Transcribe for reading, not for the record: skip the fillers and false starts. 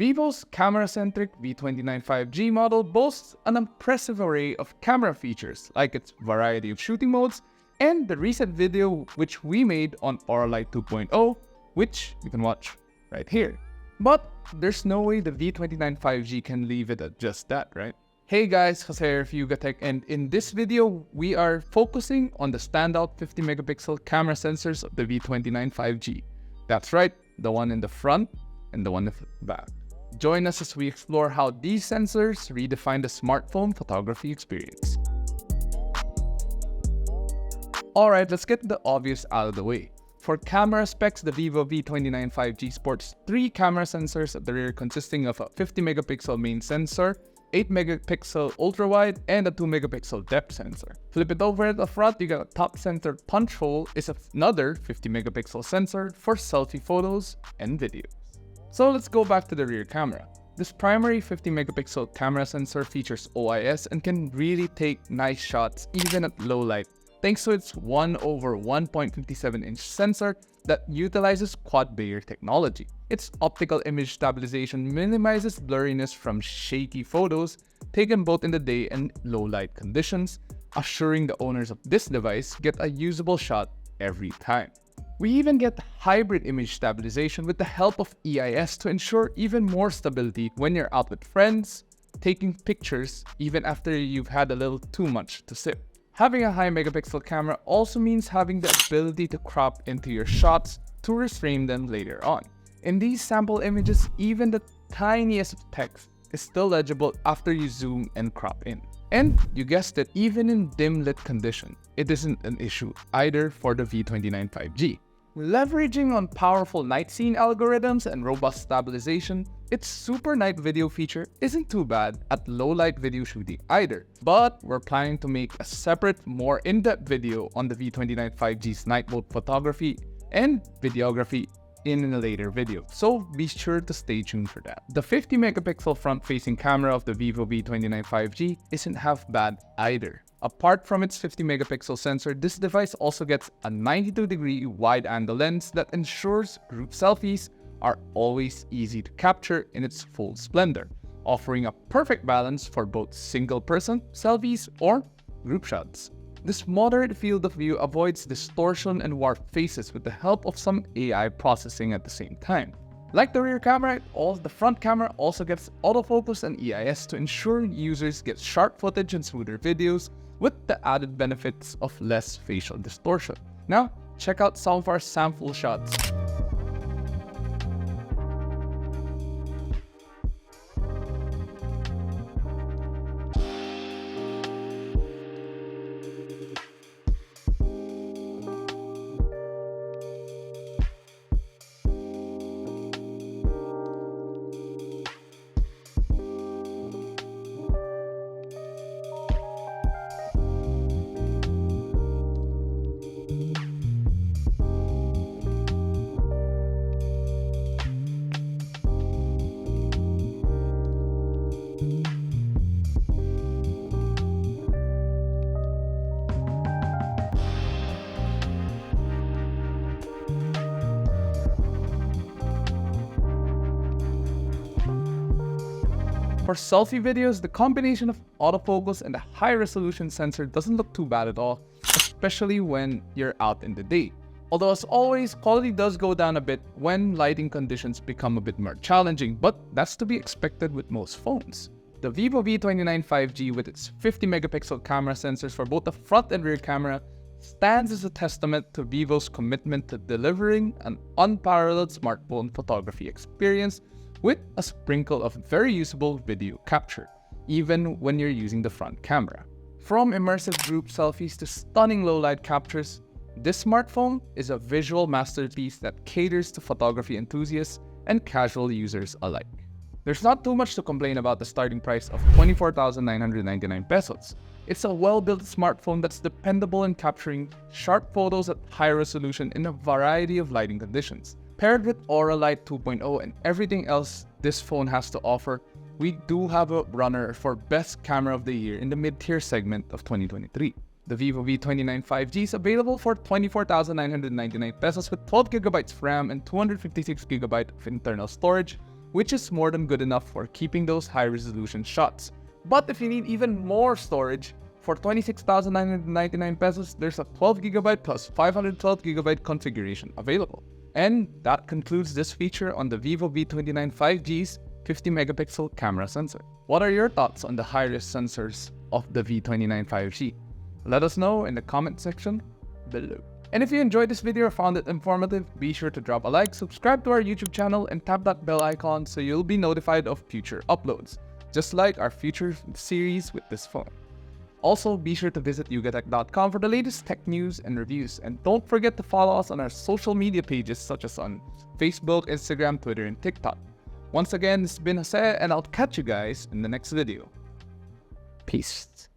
Vivo's camera-centric V29 5G model boasts an impressive array of camera features, like its variety of shooting modes and the recent video which we made on Auralite 2.0, which you can watch right here. But there's no way the V29 5G can leave it at just that, right? Hey guys, Jose here, Fugatech, and in this video, we are focusing on the standout 50 megapixel camera sensors of the V29 5G. That's right, the one in the front and the one in the back. Join us as we explore how these sensors redefine the smartphone photography experience. Alright, let's get the obvious out of the way. For camera specs, the Vivo V29 5G sports 3 camera sensors at the rear consisting of a 50 megapixel main sensor, 8 megapixel ultra-wide, and a 2 megapixel depth sensor. Flip it over at the front, you got a top center punch hole is another 50 megapixel sensor for selfie photos and videos. So let's go back to the rear camera. This primary 50 megapixel camera sensor features OIS and can really take nice shots even at low light, thanks to its 1/1.57-inch sensor that utilizes quad-Bayer technology. Its optical image stabilization minimizes blurriness from shaky photos taken both in the day and low light conditions, assuring the owners of this device get a usable shot every time. We even get hybrid image stabilization with the help of EIS to ensure even more stability when you're out with friends, taking pictures even after you've had a little too much to sip. Having a high megapixel camera also means having the ability to crop into your shots to reframe them later on. In these sample images, even the tiniest of text is still legible after you zoom and crop in. And you guessed it, even in dim lit condition, it isn't an issue either for the V29 5G. Leveraging on powerful night scene algorithms and robust stabilization, its super night video feature isn't too bad at low light video shooting either. But we're planning to make a separate, more in-depth video on the V29 5G's night mode photography and videography in a later video, so be sure to stay tuned for that. The 50 megapixel front-facing camera of the Vivo V29 5G isn't half bad either. Apart from its 50 megapixel sensor, this device also gets a 92-degree wide-angle lens that ensures group selfies are always easy to capture in its full splendor, offering a perfect balance for both single-person selfies or group shots. This moderate field of view avoids distortion and warped faces with the help of some AI processing at the same time. Like the rear camera, the front camera also gets autofocus and EIS to ensure users get sharp footage and smoother videos with the added benefits of less facial distortion. Now, check out some of our sample shots. For selfie videos, the combination of autofocus and a high-resolution sensor doesn't look too bad at all, especially when you're out in the day. Although as always, quality does go down a bit when lighting conditions become a bit more challenging, but that's to be expected with most phones. The Vivo V29 5G with its 50 megapixel camera sensors for both the front and rear camera stands as a testament to Vivo's commitment to delivering an unparalleled smartphone photography experience with a sprinkle of very usable video capture, even when you're using the front camera. From immersive group selfies to stunning low-light captures, this smartphone is a visual masterpiece that caters to photography enthusiasts and casual users alike. There's not too much to complain about the starting price of 24,999 pesos. It's a well-built smartphone that's dependable in capturing sharp photos at high resolution in a variety of lighting conditions. Paired with Auralite 2.0 and everything else this phone has to offer, we do have a runner for Best Camera of the Year in the mid-tier segment of 2023. The Vivo V29 5G is available for 24,999 pesos with 12GB RAM and 256GB of internal storage, which is more than good enough for keeping those high-resolution shots. But if you need even more storage, for 26,999 pesos, there's a 12GB plus 512GB configuration available. And that concludes this feature on the Vivo V29 5G's 50-megapixel camera sensor. What are your thoughts on the high-res sensors of the V29 5G? Let us know in the comment section below. And if you enjoyed this video or found it informative, be sure to drop a like, subscribe to our YouTube channel, and tap that bell icon so you'll be notified of future uploads, just like our future series with this phone. Also, be sure to visit yugatech.com for the latest tech news and reviews, and don't forget to follow us on our social media pages such as on Facebook, Instagram, Twitter, and TikTok. Once again, this has been Jose, and I'll catch you guys in the next video. Peace.